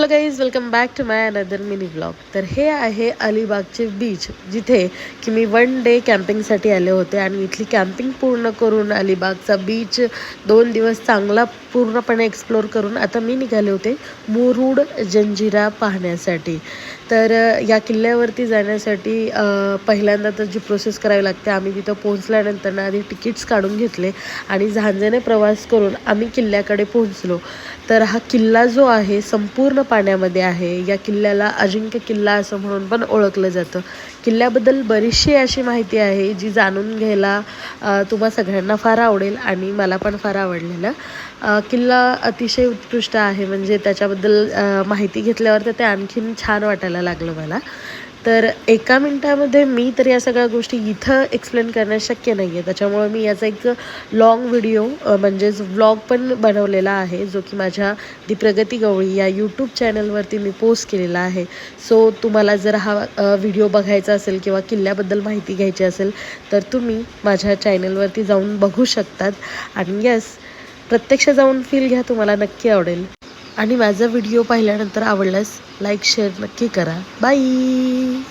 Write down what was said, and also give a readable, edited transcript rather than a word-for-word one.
Hello guys, welcome back to my another mini blog. तर हे आहे अलिबागचे बीच, जिथे की मी 1 डे कॅम्पिंगसाठी आले होते आणि इथली कॅम्पिंग पूर्ण करून अलिबागचा बीच 2 दिवस चांगला पूर्णपणे एक्सप्लोर करून आता मी निघाले होते मुरुड जंजिरा पाहण्यासाठी. तर या किल्ल्यावरती जाण्यासाठी पहिल्यांदा तर जी प्रोसेस करावी लागते, आम्ही तिथं पोहोचल्यानंतर ना आधी तिकीट्स काढून घेतले आणि झांजेने प्रवास करून आम्ही किल्ल्याकडे पोहोचलो. तर हा किल्ला जो आहे संपूर्ण पाण्यामध्ये आहे. या किल्ल्याला अजिंक्य किल्ला असं म्हणून पण ओळखलं जातं. किल्ल्याबद्दल बरीचशी अशी माहिती आहे जी जाणून घ्यायला तुम्हा सगळ्यांना फार आवडेल आणि मला पण फार आवडलेलं. किल्ला अतिशय उत्कृष्ट आहे, म्हणजे त्याच्याबद्दल माहिती घेतल्यावर तर ते आणखीन छान वाटायला लागलं मला. तर एका मिनटामध्ये मी तर या सगळ्या गोष्टी इथं एक्सप्लेन करणं शक्य नाही आहे. त्याच्यामुळे मी याचा एक लाँग व्हिडिओ म्हणजेच व्लॉग पण बनवलेला आहे, जो की माझ्या दी प्रगती गवळी या यूट्यूब चॅनलवरती मी पोस्ट केलेला आहे. सो तुम्हाला जर हा व्हिडिओ बघायचा असेल किंवा किल्ल्याबद्दल माहिती घ्यायची असेल तर तुम्ही माझ्या चॅनलवरती जाऊन बघू शकतात. आणि यस, प्रत्यक्ष जाऊन फील घ्या, तुम्हाला नक्की आवडेल. आणि माझा व्हिडिओ पाहिल्यानंतर आवडल्यास लाईक शेअर नक्की करा. बाय.